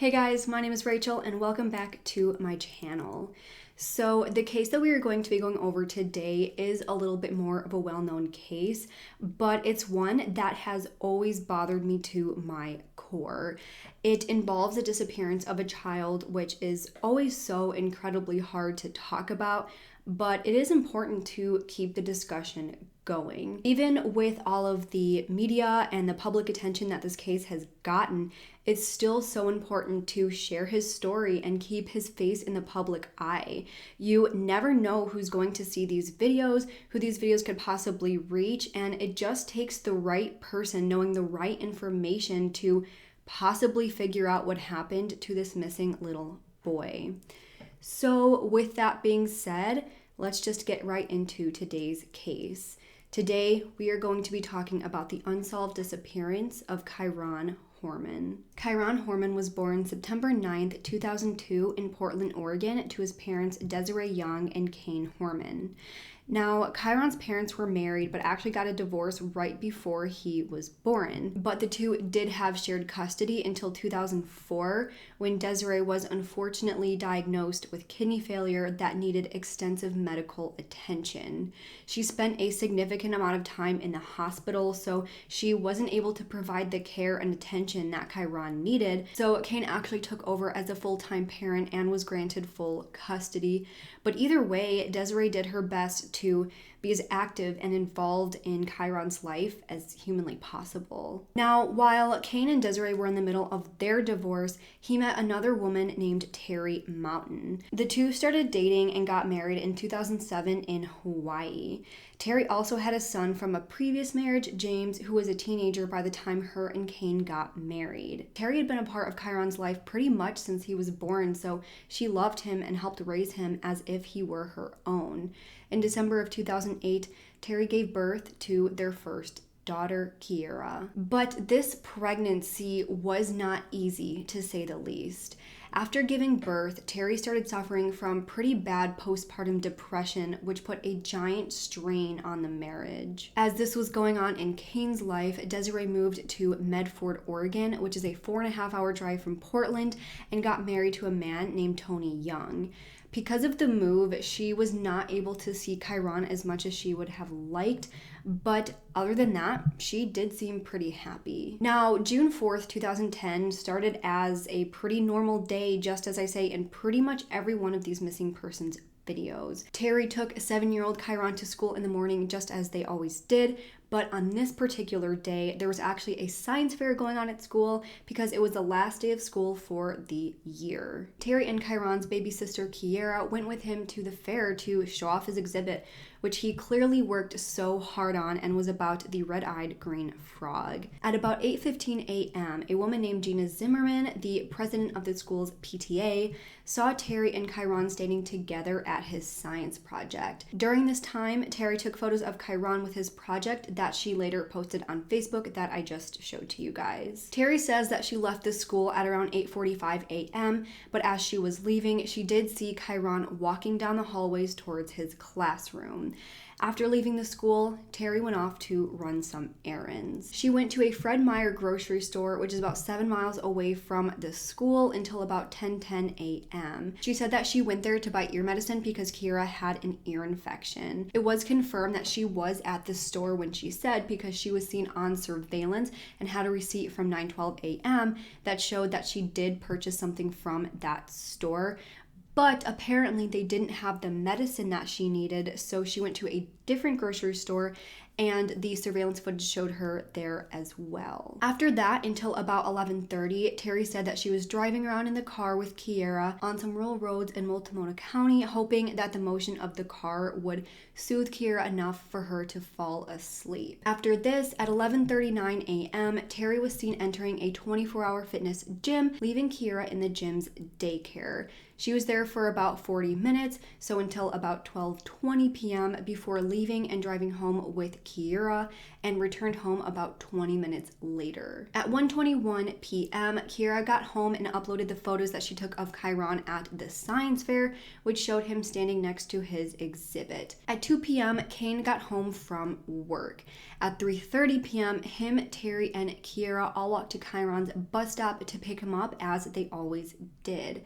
Hey guys, my name is Rachel and welcome back to my channel. So the case that we are going to be going over today is a little bit more of a well-known case, but it's one that has always bothered me to my core. It involves the disappearance of a child, which is always so incredibly hard to talk about, but it is important to keep the discussion going. Even with all of the media and the public attention that this case has gotten, it's still so important to share his story and keep his face in the public eye. You never know who's going to see these videos, who these videos could possibly reach, and it just takes the right person knowing the right information to possibly figure out what happened to this missing little boy. So with that being said, let's just get right into today's case. Today, we are going to be talking about the unsolved disappearance of Kyron Horman. Kyron Horman was born September 9th, 2002 in Portland, Oregon to his parents Desiree Young and Kane Horman. Now, Kyron's parents were married but actually got a divorce right before he was born. But the two did have shared custody until 2004 when Desiree was unfortunately diagnosed with kidney failure that needed extensive medical attention. She spent a significant amount of time in the hospital, so she wasn't able to provide the care and attention that Kyron needed. So Kane actually took over as a full-time parent and was granted full custody. But either way, Desiree did her best to be as active and involved in Kyron's life as humanly possible. Now, while Kane and Desiree were in the middle of their divorce, he met another woman named Terri Mountain. The two started dating and got married in 2007 in Hawaii. Terri also had a son from a previous marriage, James, who was a teenager by the time her and Kane got married. Terri had been a part of Kyron's life pretty much since he was born, so she loved him and helped raise him as if he were her own. In December of 2008, Terri gave birth to their first daughter, Kiera. But this pregnancy was not easy, to say the least. After giving birth, Terri started suffering from pretty bad postpartum depression, which put a giant strain on the marriage. As this was going on in Kane's life, Desiree moved to Medford, Oregon, which is a 4.5-hour drive from Portland, and got married to a man named Tony Young. Because of the move, she was not able to see Kyron as much as she would have liked, but other than that, she did seem pretty happy. Now, June 4th, 2010 started as a pretty normal day, just as I say, in pretty much every one of these missing persons videos. Terri took 7-year-old Kyron to school in the morning just as they always did, but on this particular day, there was actually a science fair going on at school because it was the last day of school for the year. Terri and Kyron's baby sister Kiera went with him to the fair to show off his exhibit, which he clearly worked so hard on and was about the red-eyed green frog. At about 8:15 a.m., a woman named Gina Zimmerman, the president of the school's PTA, saw Terri and Kyron standing together at his science project. During this time, Terri took photos of Kyron with his project that she later posted on Facebook that I just showed to you guys. Terri says that she left the school at around 8:45 a.m., but as she was leaving, she did see Kyron walking down the hallways towards his classroom. After leaving the school, Terri went off to run some errands. She went to a Fred Meyer grocery store, which is about 7 miles away from the school, until about 10:10 a.m. She said that she went there to buy ear medicine because Kiera had an ear infection. It was confirmed that she was at the store when she said, because she was seen on surveillance and had a receipt from 9:12 a.m. that showed that she did purchase something from that store. But apparently they didn't have the medicine that she needed, so she went to a different grocery store and the surveillance footage showed her there as well. After that, until about 11:30, Terri said that she was driving around in the car with Kiera on some rural roads in Multonmah County, hoping that the motion of the car would soothe Kiera enough for her to fall asleep. After this, at 11:39 a.m., Terri was seen entering a 24-hour fitness gym, leaving Kiera in the gym's daycare. She was there for about 40 minutes, so until about 12:20 p.m. before leaving and driving home with Kyra and returned home about 20 minutes later. At 1:21 p.m., Kyra got home and uploaded the photos that she took of Kyron at the science fair, which showed him standing next to his exhibit. At 2 p.m., Kane got home from work. At 3:30 p.m., him, Terri, and Kyra all walked to Kyron's bus stop to pick him up, as they always did.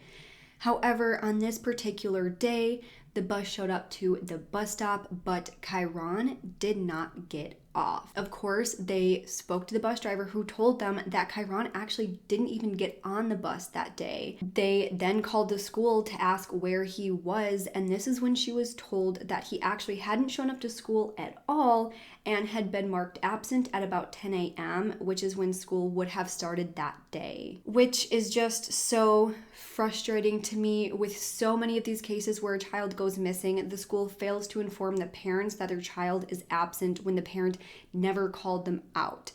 However, on this particular day, the bus showed up to the bus stop, but Kyron did not get off. Of course, they spoke to the bus driver, who told them that Kyron actually didn't even get on the bus that day. They then called the school to ask where he was, and this is when she was told that he actually hadn't shown up to school at all and had been marked absent at about 10 a.m., which is when school would have started that day. Which is just so frustrating to me. With so many of these cases where a child goes missing, the school fails to inform the parents that their child is absent when the parent never called them out.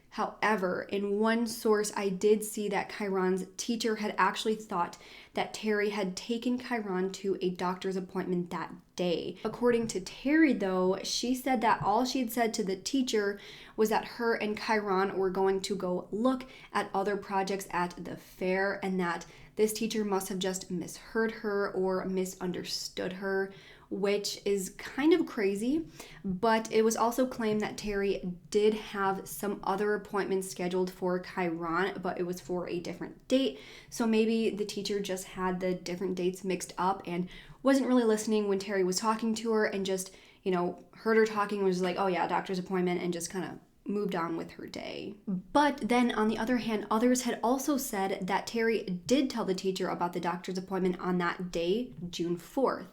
However, in one source, I did see that Kyron's teacher had actually thought that Terri had taken Kyron to a doctor's appointment that day. According to Terri, though, she said that all she had said to the teacher was that her and Kyron were going to go look at other projects at the fair, and that this teacher must have just misheard her or misunderstood her, which is kind of crazy. But it was also claimed that Terri did have some other appointments scheduled for Kyron, but it was for a different date. So maybe the teacher just had the different dates mixed up and wasn't really listening when Terri was talking to her, and just, heard her talking and was like, oh yeah, doctor's appointment, and just kind of moved on with her day. But then on the other hand, others had also said that Terri did tell the teacher about the doctor's appointment on that day, June 4th.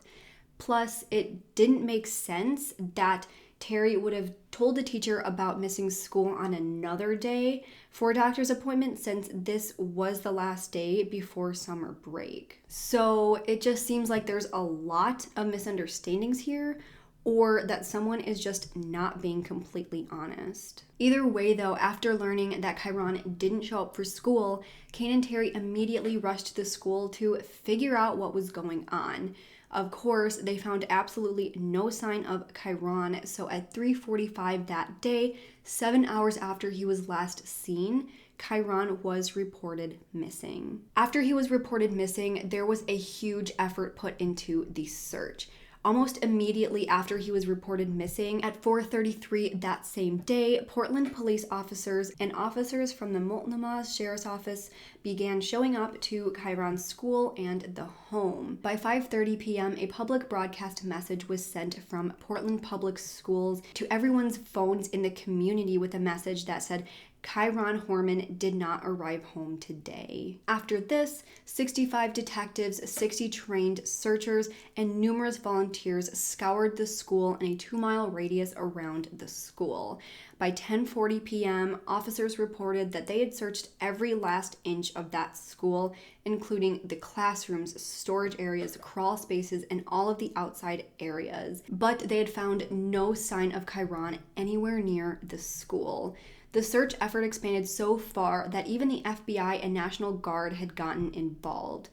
Plus, it didn't make sense that Terri would have told the teacher about missing school on another day for a doctor's appointment, since this was the last day before summer break. So it just seems like there's a lot of misunderstandings here, or that someone is just not being completely honest. Either way, though, after learning that Kyron didn't show up for school, Kane and Terri immediately rushed to the school to figure out what was going on. Of course, they found absolutely no sign of Kyron, so at 3:45 that day, 7 hours after he was last seen, Kyron was reported missing. After he was reported missing, there was a huge effort put into the search. Almost immediately after he was reported missing, at 4:33 that same day, Portland police officers and officers from the Multonmah Sheriff's Office began showing up to Kyron's school and the home. By 5:30 p.m., a public broadcast message was sent from Portland Public Schools to everyone's phones in the community with a message that said, Kyron Horman did not arrive home today. After this, 65 detectives, 60 trained searchers, and numerous volunteers scoured the school in a 2-mile radius around the school. By 10:40 p.m., officers reported that they had searched every last inch of that school, including the classrooms, storage areas, crawl spaces, and all of the outside areas. But they had found no sign of Kyron anywhere near the school. The search effort expanded so far that even the FBI and National Guard had gotten involved.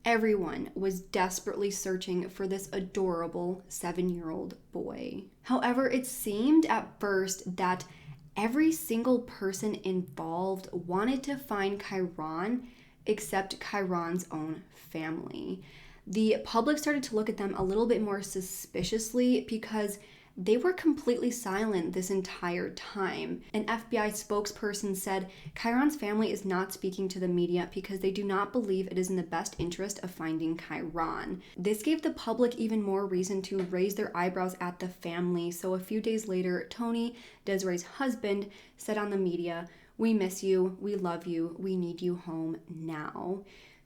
Everyone was desperately searching for this adorable 7-year-old boy. However, it seemed at first that every single person involved wanted to find Kyron except Kyron's own family. The public started to look at them a little bit more suspiciously because they were completely silent this entire time. An FBI spokesperson said, Kyron's family is not speaking to the media because they do not believe it is in the best interest of finding Kyron. This gave the public even more reason to raise their eyebrows at the family. So a few days later, Tony, Desiree's husband, said on the media, "We miss you, we love you, we need you home now."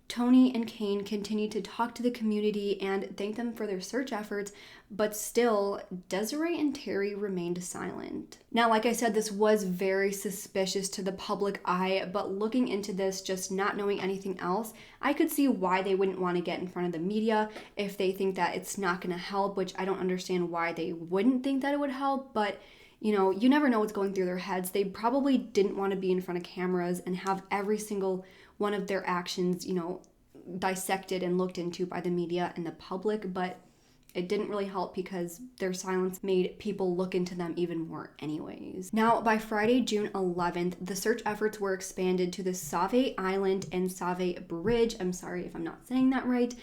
Tony and Kane continued to talk to the community and thank them for their search efforts, but still, Desiree and Terri remained silent. Now, like I said, this was very suspicious to the public eye, but looking into this, just not knowing anything else, I could see why they wouldn't want to get in front of the media if they think that it's not going to help, which I don't understand why they wouldn't think that it would help, but you never know what's going through their heads. They probably didn't want to be in front of cameras and have every single one of their actions, dissected and looked into by the media and the public, but it didn't really help because their silence made people look into them even more anyways. Now, by Friday, June 11th, the search efforts were expanded to the Save Island and Save Bridge, I'm sorry if I'm not saying that right,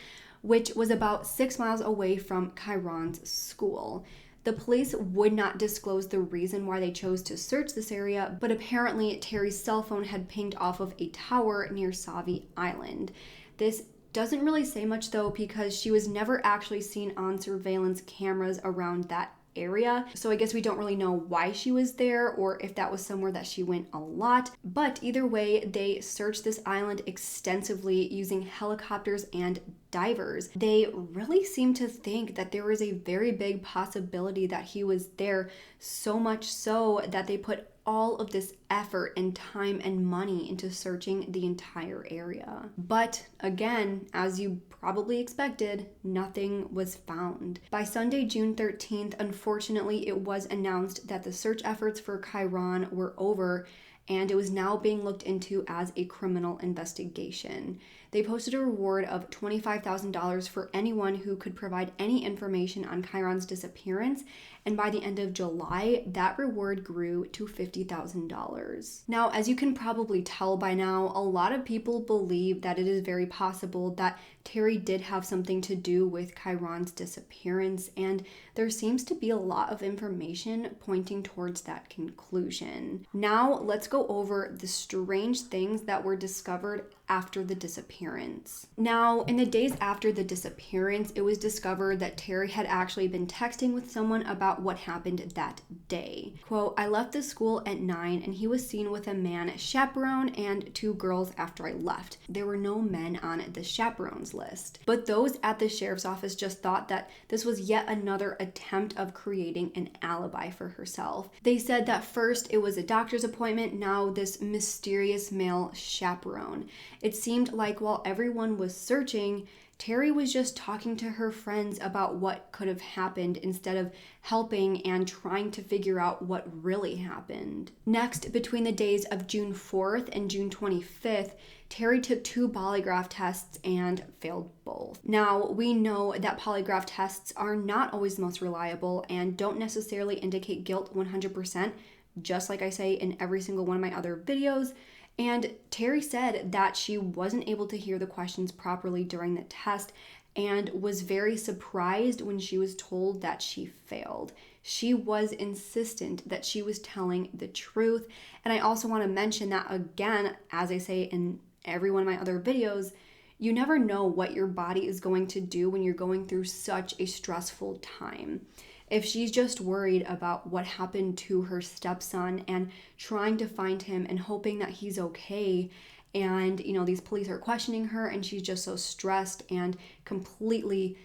which was about 6 miles away from Kyron's school. The police would not disclose the reason why they chose to search this area, but apparently Terri's cell phone had pinged off of a tower near Save Island. This doesn't really say much though, because she was never actually seen on surveillance cameras around that area. So I guess we don't really know why she was there or if that was somewhere that she went a lot. But either way, they searched this island extensively using helicopters and divers. They really seem to think that there was a very big possibility that he was there, so much so that they put all of this effort and time and money into searching the entire area. But again, as you probably expected, nothing was found. By Sunday, June 13th, unfortunately, it was announced that the search efforts for Chiron were over, and it was now being looked into as a criminal investigation. They posted a reward of $25,000 for anyone who could provide any information on Chiron's disappearance, and by the end of July, that reward grew to $50,000. Now, as you can probably tell by now, a lot of people believe that it is very possible that Terri did have something to do with Chiron's disappearance, and there seems to be a lot of information pointing towards that conclusion. Now, let's go over the strange things that were discovered after the disappearance. Now, in the days after the disappearance, it was discovered that Terri had actually been texting with someone about what happened that day. Quote, "I left the school at 9 and he was seen with a man chaperone and 2 girls after I left. There were no men on the chaperones list." But those at the sheriff's office just thought that this was yet another attempt of creating an alibi for herself. They said that first it was a doctor's appointment, now this mysterious male chaperone. It seemed like while everyone was searching, Terri was just talking to her friends about what could have happened instead of helping and trying to figure out what really happened. Next, between the days of June 4th and June 25th, Terri took 2 polygraph tests and failed both. Now, we know that polygraph tests are not always the most reliable and don't necessarily indicate guilt 100%, just like I say in every single one of my other videos. And Terri said that she wasn't able to hear the questions properly during the test and was very surprised when she was told that she failed. She was insistent that she was telling the truth. And I also want to mention that, again, as I say in every one of my other videos, you never know what your body is going to do when you're going through such a stressful time. If she's just worried about what happened to her stepson and trying to find him and hoping that he's okay, and, these police are questioning her and she's just so stressed and completely,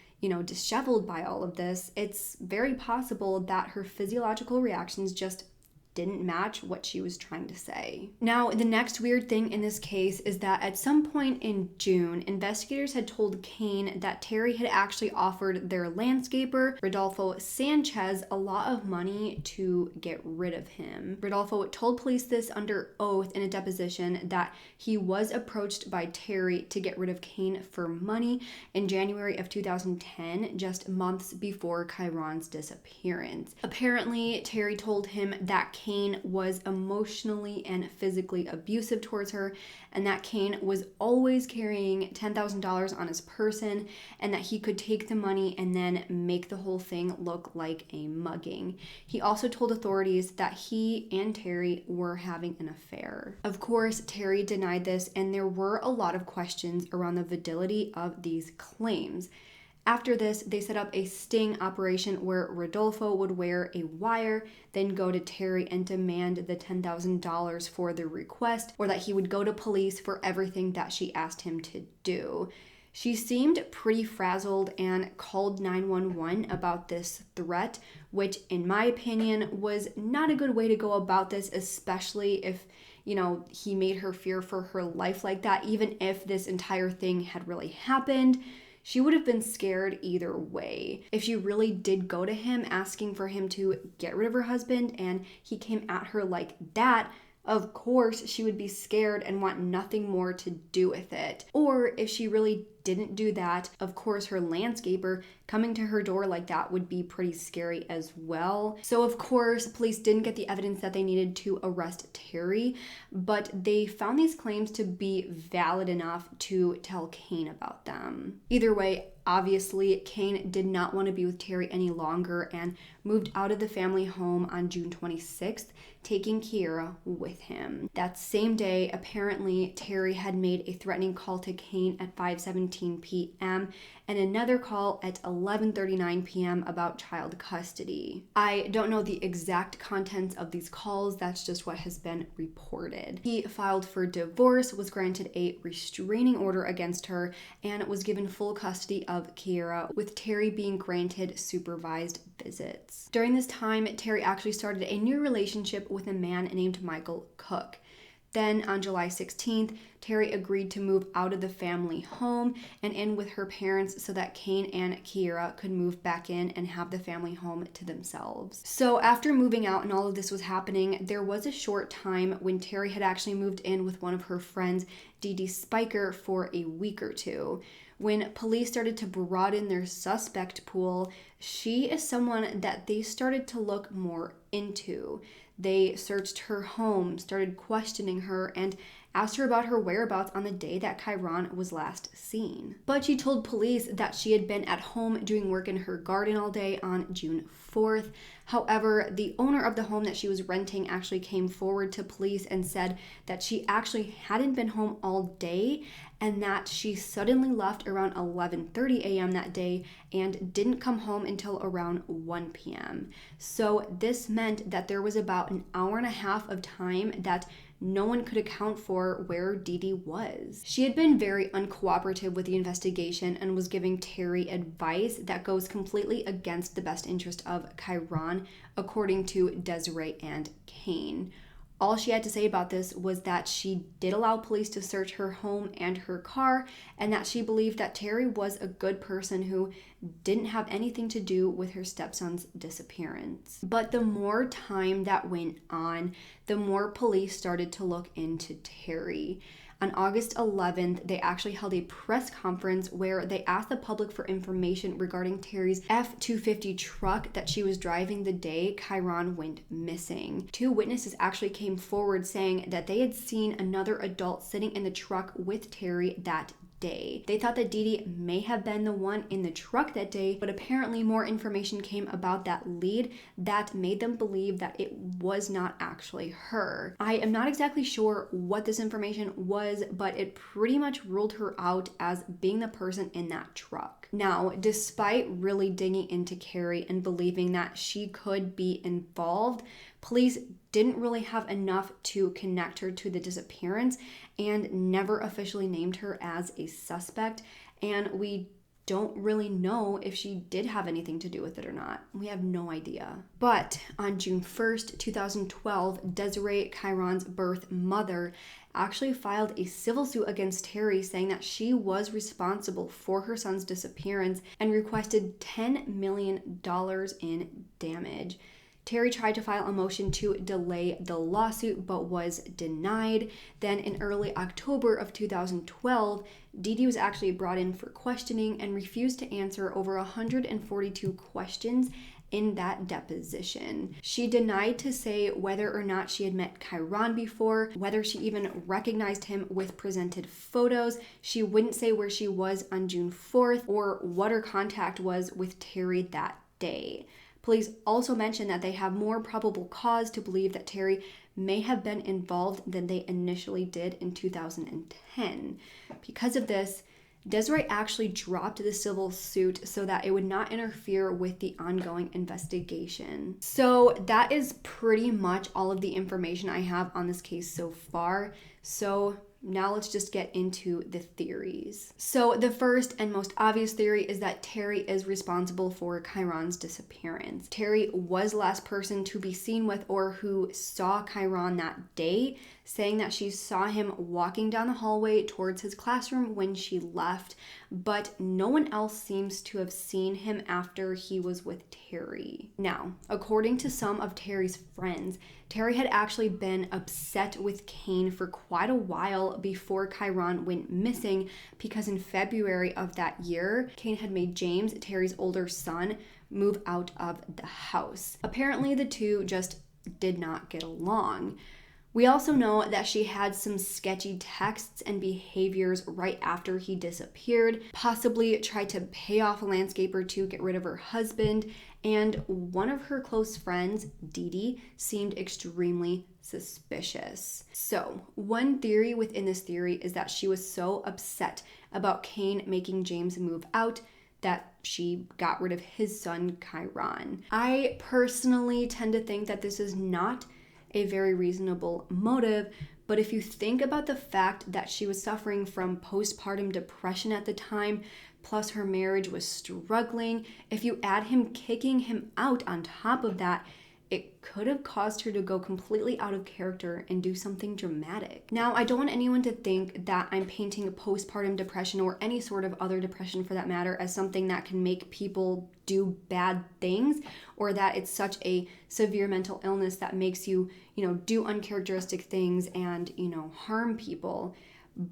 disheveled by all of this, it's very possible that her physiological reactions just didn't match what she was trying to say. Now, the next weird thing in this case is that at some point in June, investigators had told Kane that Terri had actually offered their landscaper, Rodolfo Sanchez, a lot of money to get rid of him. Rodolfo told police this under oath in a deposition that he was approached by Terri to get rid of Kane for money in January of 2010, just months before Chiron's disappearance. Apparently, Terri told him that Kane was emotionally and physically abusive towards her, and that Kane was always carrying $10,000 on his person, and that he could take the money and then make the whole thing look like a mugging. He also told authorities that he and Terri were having an affair. Of course, Terri denied this, and there were a lot of questions around the validity of these claims. After this, they set up a sting operation where Rodolfo would wear a wire, then go to Terri and demand the $10,000 for the request, or that he would go to police for everything that she asked him to do. She seemed pretty frazzled and called 911 about this threat, which in my opinion was not a good way to go about this, especially if he made her fear for her life like that. Even if this entire thing had really happened, she would have been scared either way. If she really did go to him asking for him to get rid of her husband and he came at her like that, of course she would be scared and want nothing more to do with it. Or if she really didn't do that, of course her landscaper coming to her door like that would be pretty scary as well. So of course police didn't get the evidence that they needed to arrest Terri, but they found these claims to be valid enough to tell Kane about them. Either way, obviously, Kane did not want to be with Terri any longer and moved out of the family home on June 26th, taking Kyra with him. That same day, apparently, Terri had made a threatening call to Kane at 5:17 p.m. and another call at 11:39 p.m. about child custody. I don't know the exact contents of these calls, that's just what has been reported. He filed for divorce, was granted a restraining order against her, and was given full custody of Kyra, with Terri being granted supervised visits. During this time, Terri actually started a new relationship with a man named Michael Cook. Then on July 16th, Terri agreed to move out of the family home and in with her parents so that Kane and Kyra could move back in and have the family home to themselves. So after moving out and all of this was happening, there was a short time when Terri had actually moved in with one of her friends, Dee Dee Spiker, for a week or two. When police started to broaden their suspect pool, she is someone that they started to look more into. They searched her home, started questioning her, and asked her about her whereabouts on the day that Kyron was last seen. But she told police that she had been at home doing work in her garden all day on June 4th. However, the owner of the home that she was renting actually came forward to police and said that she actually hadn't been home all day and that she suddenly left around 11:30 a.m. that day and didn't come home until around 1 p.m. So this meant that there was about an hour and a half of time that no one could account for where Dee Dee was. She had been very uncooperative with the investigation and was giving Terri advice that goes completely against the best interest of Kyron, according to Desiree and Kane. All she had to say about this was that she did allow police to search her home and her car, and that she believed that Terri was a good person who didn't have anything to do with her stepson's disappearance. But the more time that went on, the more police started to look into Terri. On August 11th, they actually held a press conference where they asked the public for information regarding Terri's F-250 truck that she was driving the day Kyron went missing. Two witnesses actually came forward saying that they had seen another adult sitting in the truck with Terri that day. They thought that Dee Dee may have been the one in the truck that day, but apparently more information came about that lead that made them believe that it was not actually her. I am not exactly sure what this information was, but it pretty much ruled her out as being the person in that truck. Now, despite really digging into Carrie and believing that she could be involved, police didn't really have enough to connect her to the disappearance and never officially named her as a suspect, and we don't really know if she did have anything to do with it or not. We have no idea. But on June 1st, 2012, Desiree, Kyron's birth mother, actually filed a civil suit against Terri saying that she was responsible for her son's disappearance and requested $10 million in damage. Terri tried to file a motion to delay the lawsuit but was denied. Then in early October of 2012, Dee Dee was actually brought in for questioning and refused to answer over 142 questions in that deposition. She denied to say whether or not she had met Kyron before, whether she even recognized him with presented photos. She wouldn't say where she was on June 4th or what her contact was with Terri that day. Police also mentioned that they have more probable cause to believe that Terri may have been involved than they initially did in 2010. Because of this, Desiree actually dropped the civil suit so that it would not interfere with the ongoing investigation. So that is pretty much all of the information I have on this case so far. So now let's just get into the theories. So the first and most obvious theory is that Terri is responsible for Kyron's disappearance. Terri was the last person to be seen with or who saw Kyron that day, saying that she saw him walking down the hallway towards his classroom when she left, but no one else seems to have seen him after he was with Terri. Now, according to some of Terri's friends, Terri had actually been upset with Kane for quite a while before Kyron went missing, because in February of that year, Kane had made James, Terri's older son, move out of the house. Apparently, the two just did not get along. We also know that she had some sketchy texts and behaviors right after he disappeared, possibly tried to pay off a landscaper to get rid of her husband, and one of her close friends, Dee, seemed extremely suspicious. So, one theory within this theory is that she was so upset about Kane making James move out that she got rid of his son, Kyron. I personally tend to think that this is not a very reasonable motive, but if you think about the fact that she was suffering from postpartum depression at the time, plus her marriage was struggling, if you add him kicking him out on top of that, it could have caused her to go completely out of character and do something dramatic. Now, I don't want anyone to think that I'm painting postpartum depression or any sort of other depression for that matter as something that can make people do bad things, or that it's such a severe mental illness that makes you, do uncharacteristic things and, harm people.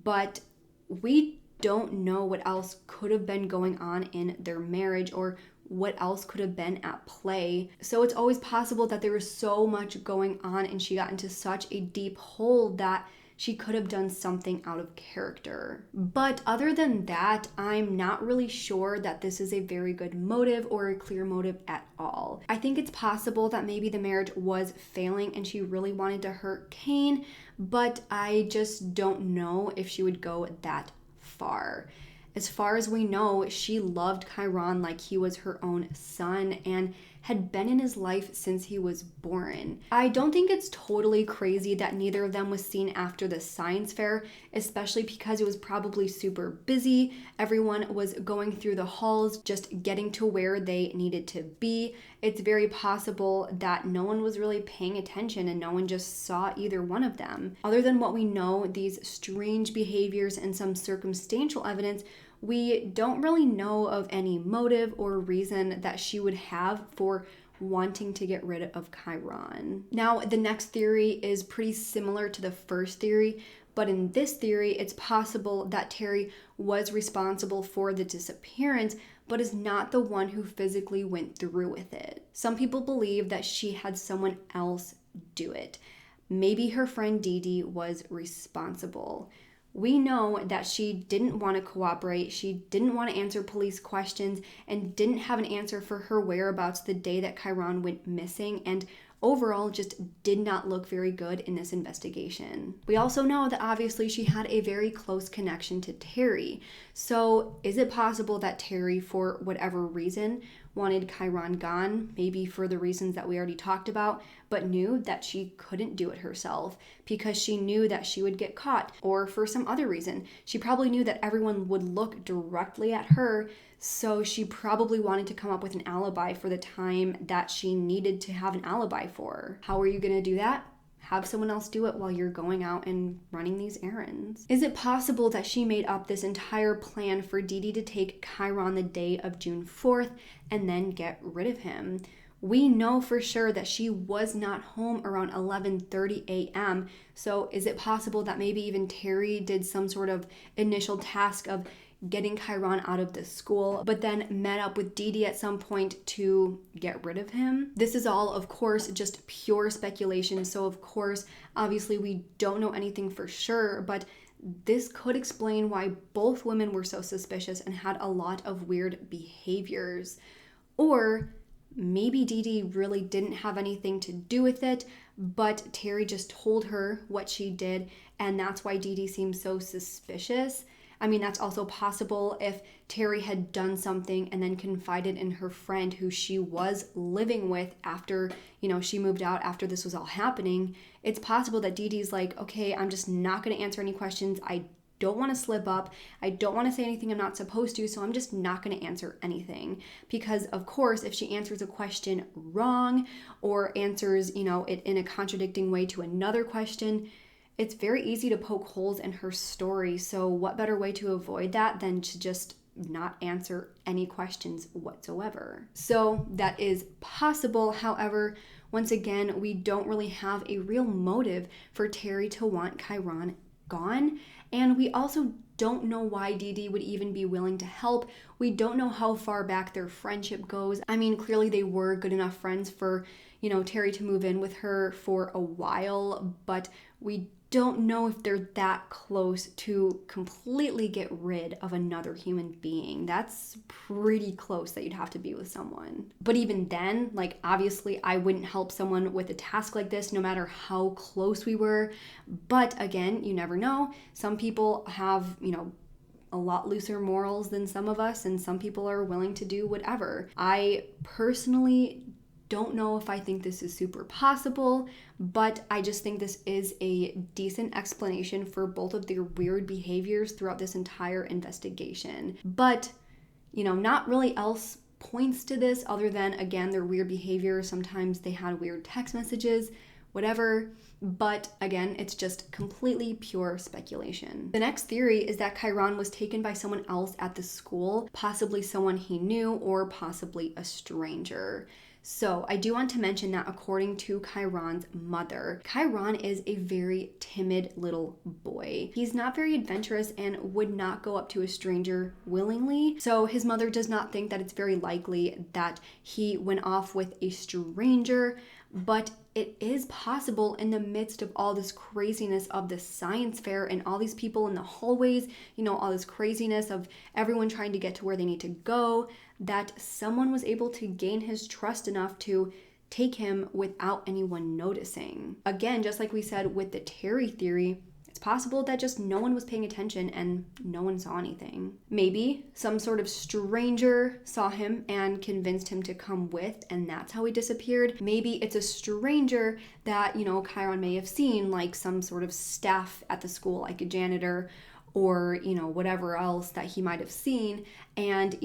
But we don't know what else could have been going on in their marriage or what else could have been at play. So it's always possible that there was so much going on and she got into such a deep hole that she could have done something out of character. But other than that, I'm not really sure that this is a very good motive or a clear motive at all. I think it's possible that maybe the marriage was failing and she really wanted to hurt Kane, but I just don't know if she would go that far. As far as we know, she loved Kyron like he was her own son and had been in his life since he was born. I don't think it's totally crazy that neither of them was seen after the science fair, especially because it was probably super busy. Everyone was going through the halls, just getting to where they needed to be. It's very possible that no one was really paying attention and no one just saw either one of them. Other than what we know, these strange behaviors and some circumstantial evidence, we don't really know of any motive or reason that she would have for wanting to get rid of Kyron. Now, the next theory is pretty similar to the first theory, but in this theory, it's possible that Terri was responsible for the disappearance, but is not the one who physically went through with it. Some people believe that she had someone else do it. Maybe her friend Dee was responsible. We know that she didn't want to cooperate, she didn't want to answer police questions, and didn't have an answer for her whereabouts the day that Kyron went missing, and overall just did not look very good in this investigation. We also know that obviously she had a very close connection to Terri. So is it possible that Terri, for whatever reason, wanted Kyron gone, maybe for the reasons that we already talked about, but knew that she couldn't do it herself because she knew that she would get caught, or for some other reason. She probably knew that everyone would look directly at her, so she probably wanted to come up with an alibi for the time that she needed to have an alibi for. How are you going to do that? Have someone else do it while you're going out and running these errands. Is it possible that she made up this entire plan for Dee to take Kyron the day of June 4th and then get rid of him? We know for sure that she was not home around 11:30 a.m. So is it possible that maybe even Terri did some sort of initial task of getting Kyron out of the school, but then met up with Dee at some point to get rid of him? This is all, of course, just pure speculation. So of course, obviously we don't know anything for sure, but this could explain why both women were so suspicious and had a lot of weird behaviors. Or maybe Dee really didn't have anything to do with it, but Terri just told her what she did, and that's why Dee seemed so suspicious. I mean, that's also possible if Terri had done something and then confided in her friend who she was living with after, she moved out after this was all happening. It's possible that Dee's like, okay, I'm just not going to answer any questions. I don't want to slip up. I don't want to say anything I'm not supposed to, so I'm just not going to answer anything. Because of course, if she answers a question wrong or answers, it in a contradicting way to another question, it's very easy to poke holes in her story. So what better way to avoid that than to just not answer any questions whatsoever? So that is possible. However, once again, we don't really have a real motive for Terri to want Kyron gone. And we also don't know why Dee Dee would even be willing to help. We don't know how far back their friendship goes. I mean, clearly they were good enough friends for, Terri to move in with her for a while, but we don't know if they're that close to completely get rid of another human being. That's pretty close that you'd have to be with someone. But even then, obviously I wouldn't help someone with a task like this no matter how close we were. But again, you never know. Some people have, a lot looser morals than some of us, and some people are willing to do whatever. I personally don't know if I think this is super possible, but I just think this is a decent explanation for both of their weird behaviors throughout this entire investigation. But, not really else points to this other than, again, their weird behavior. Sometimes they had weird text messages, whatever. But again, it's just completely pure speculation. The next theory is that Kyron was taken by someone else at the school, possibly someone he knew or possibly a stranger. So I do want to mention that according to Kyron's mother, Kyron is a very timid little boy. He's not very adventurous and would not go up to a stranger willingly. So his mother does not think that it's very likely that he went off with a stranger, but it is possible in the midst of all this craziness of the science fair and all these people in the hallways, all this craziness of everyone trying to get to where they need to go, that someone was able to gain his trust enough to take him without anyone noticing. Again, just like we said with the Terri theory, it's possible that just no one was paying attention and no one saw anything. Maybe some sort of stranger saw him and convinced him to come with, and that's how he disappeared. Maybe it's a stranger that, Kyron may have seen, like some sort of staff at the school, like a janitor or, whatever else that he might have seen. And,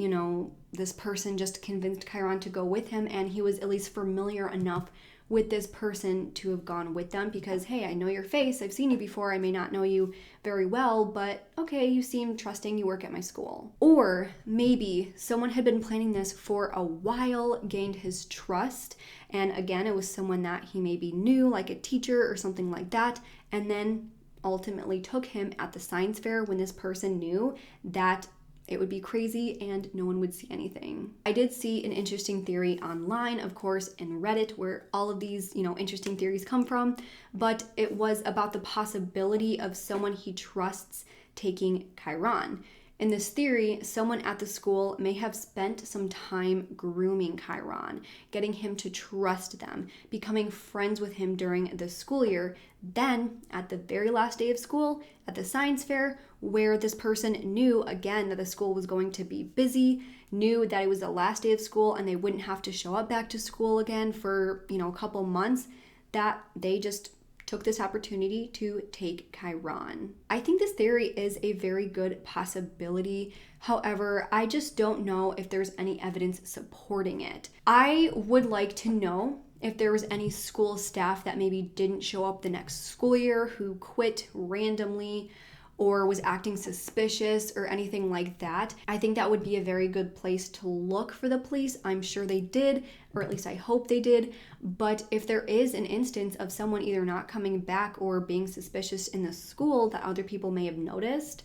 this person just convinced Kyron to go with him, and he was at least familiar enough with this person to have gone with them because, hey, I know your face, I've seen you before, I may not know you very well, but okay, you seem trusting, you work at my school. Or maybe someone had been planning this for a while, gained his trust, and again, it was someone that he maybe knew, like a teacher or something like that, and then ultimately took him at the science fair when this person knew that it would be crazy and no one would see anything. I did see an interesting theory online, of course, in Reddit, where all of these, interesting theories come from, but it was about the possibility of someone he trusts taking Kyron. In this theory, someone at the school may have spent some time grooming Kyron, getting him to trust them, becoming friends with him during the school year. Then, at the very last day of school, at the science fair, where this person knew, again, that the school was going to be busy, knew that it was the last day of school and they wouldn't have to show up back to school again for, a couple months, that they just took this opportunity to take Kyron. I think this theory is a very good possibility. However, I just don't know if there's any evidence supporting it. I would like to know if there was any school staff that maybe didn't show up the next school year, who quit randomly or was acting suspicious or anything like that. I think that would be a very good place to look for the police. I'm sure they did, or at least I hope they did. But if there is an instance of someone either not coming back or being suspicious in the school that other people may have noticed,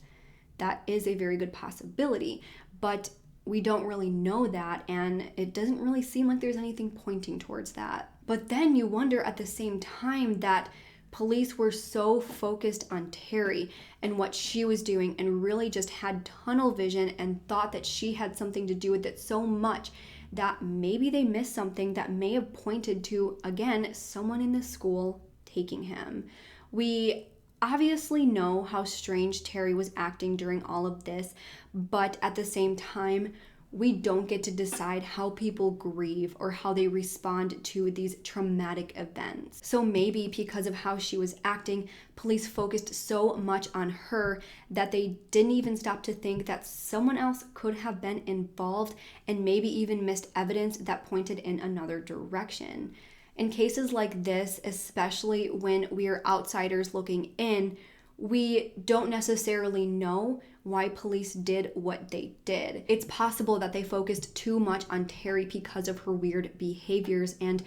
that is a very good possibility. But we don't really know that, and it doesn't really seem like there's anything pointing towards that. But then you wonder at the same time that police were so focused on Terri and what she was doing and really just had tunnel vision and thought that she had something to do with it so much that maybe they missed something that may have pointed to, again, someone in the school taking him. We obviously know how strange Terri was acting during all of this, but at the same time, we don't get to decide how people grieve or how they respond to these traumatic events. So maybe because of how she was acting, police focused so much on her that they didn't even stop to think that someone else could have been involved and maybe even missed evidence that pointed in another direction. In cases like this, especially when we are outsiders looking in, we don't necessarily know why police did what they did. It's possible that they focused too much on Terri because of her weird behaviors and,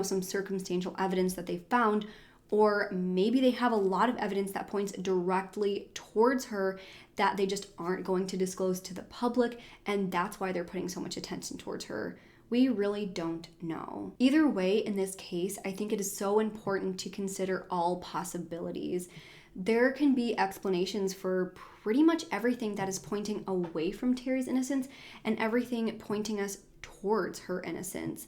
some circumstantial evidence that they found, or maybe they have a lot of evidence that points directly towards her that they just aren't going to disclose to the public, and that's why they're putting so much attention towards her. We really don't know. Either way, in this case, I think it is so important to consider all possibilities. There can be explanations for pretty much everything that is pointing away from Terri's innocence and everything pointing us towards her innocence.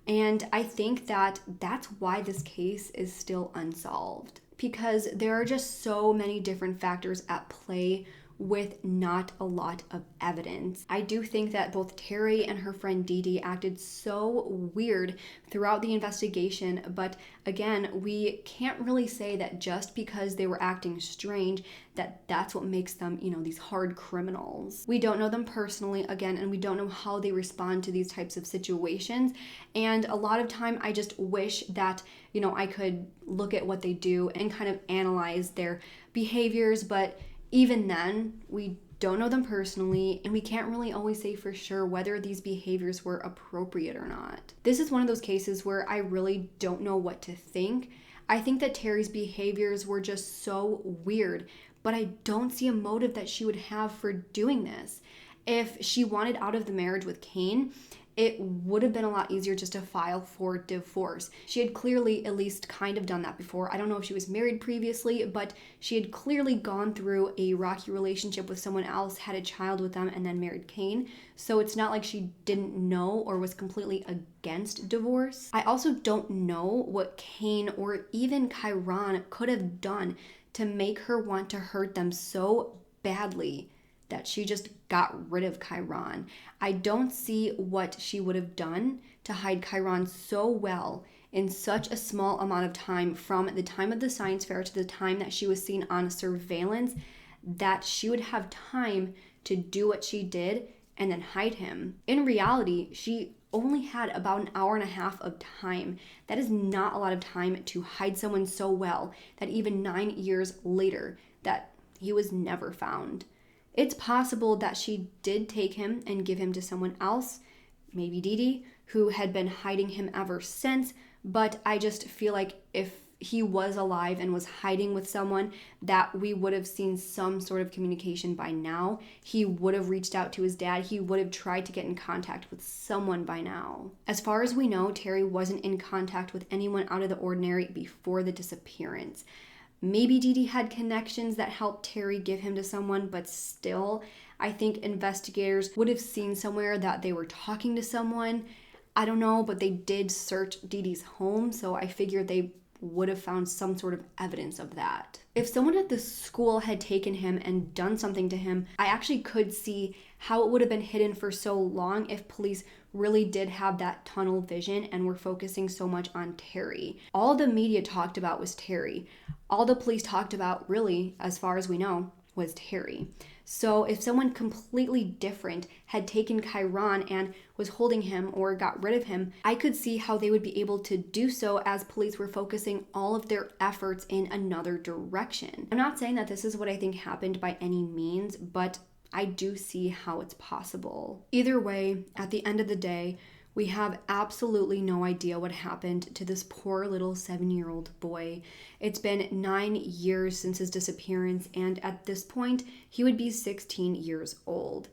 And I think that that's why this case is still unsolved, because there are just so many different factors at play with not a lot of evidence. I do think that both Terri and her friend Dee Dee acted so weird throughout the investigation, but again, we can't really say that just because they were acting strange that that's what makes them, these hard criminals. We don't know them personally, again, and we don't know how they respond to these types of situations. And a lot of time I just wish that, I could look at what they do and kind of analyze their behaviors, but even then, we don't know them personally, and we can't really always say for sure whether these behaviors were appropriate or not. This is one of those cases where I really don't know what to think. I think that Terri's behaviors were just so weird, but I don't see a motive that she would have for doing this. If she wanted out of the marriage with Kane, it would have been a lot easier just to file for divorce. She had clearly at least kind of done that before. I don't know if she was married previously, but she had clearly gone through a rocky relationship with someone else, had a child with them, and then married Kane. So it's not like she didn't know or was completely against divorce. I also don't know what Kane or even Kyron could have done to make her want to hurt them so badly that she just got rid of Kyron. I don't see what she would have done to hide Kyron so well in such a small amount of time, from the time of the science fair to the time that she was seen on surveillance, that she would have time to do what she did and then hide him. In reality, she only had about an hour and a half of time. That is not a lot of time to hide someone so well that even 9 years later, that he was never found. It's possible that she did take him and give him to someone else, maybe Dee Dee, who had been hiding him ever since, but I just feel like if he was alive and was hiding with someone, that we would have seen some sort of communication by now. He would have reached out to his dad. He would have tried to get in contact with someone by now. As far as we know, Terri wasn't in contact with anyone out of the ordinary before the disappearance. Maybe Dee Dee had connections that helped Terri give him to someone, but still, I think investigators would have seen somewhere that they were talking to someone. I don't know, but they did search Dee Dee's home, so I figured they would have found some sort of evidence of that. If someone at the school had taken him and done something to him, I actually could see how it would have been hidden for so long if police really did have that tunnel vision and were focusing so much on Terri. All the media talked about was Terri. All the police talked about, really, as far as we know, was Terri. So if someone completely different had taken Kyron and was holding him or got rid of him, I could see how they would be able to do so as police were focusing all of their efforts in another direction. I'm not saying that this is what I think happened by any means, but I do see how it's possible. Either way, at the end of the day, we have absolutely no idea what happened to this poor little 7-year-old boy. It's been 9 years since his disappearance, and at this point, he would be 16 years old.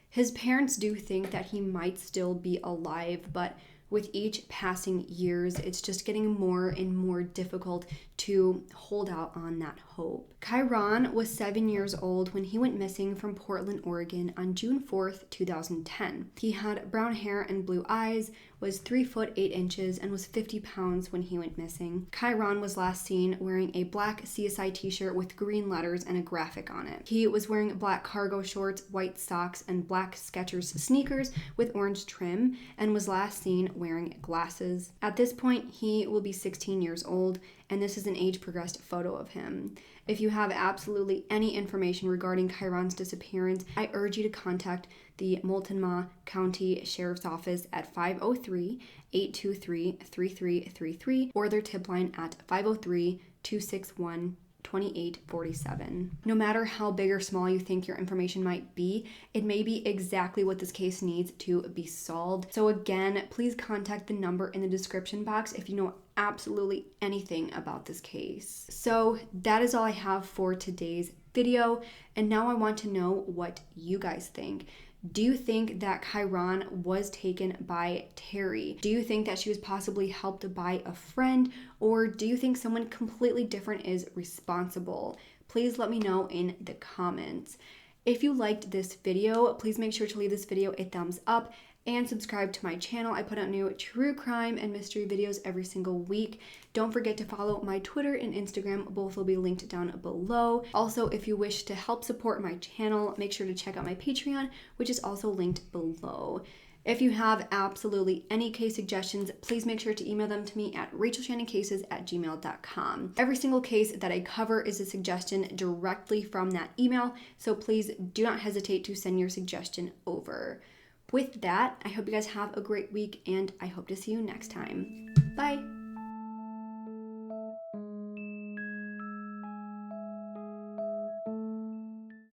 His parents do think that he might still be alive, but with each passing years, it's just getting more and more difficult to hold out on that hope. Kyron was 7 years old when he went missing from Portland, Oregon on June 4th, 2010. He had brown hair and blue eyes, was 3 foot 8 inches, and was 50 pounds when he went missing. Kyron was last seen wearing a black CSI t-shirt with green letters and a graphic on it. He was wearing black cargo shorts, white socks, and black Skechers sneakers with orange trim, and was last seen wearing glasses. At this point, he will be 16 years old, and this is an age progressed photo of him. If you have absolutely any information regarding Kyron's disappearance, I urge you to contact the Multonmah County Sheriff's Office at 503-823-3333 or their tip line at 503-261-2847. No matter how big or small you think your information might be, it may be exactly what this case needs to be solved. So again, please contact the number in the description box if you know absolutely anything about this case. So that is all I have for today's video, and now I want to know what you guys think. Do you think that Kyron was taken by Terri? Do you think that she was possibly helped by a friend? Or do you think someone completely different is responsible? Please let me know in the comments. If you liked this video, please make sure to leave this video a thumbs up and subscribe to my channel. I put out new true crime and mystery videos every single week. Don't forget to follow my Twitter and Instagram. Both will be linked down below. Also, if you wish to help support my channel, make sure to check out my Patreon, which is also linked below. If you have absolutely any case suggestions, please make sure to email them to me at RachelShannonCases@gmail.com. Every single case that I cover is a suggestion directly from that email, so please do not hesitate to send your suggestion over. With that, I hope you guys have a great week, and I hope to see you next time. Bye!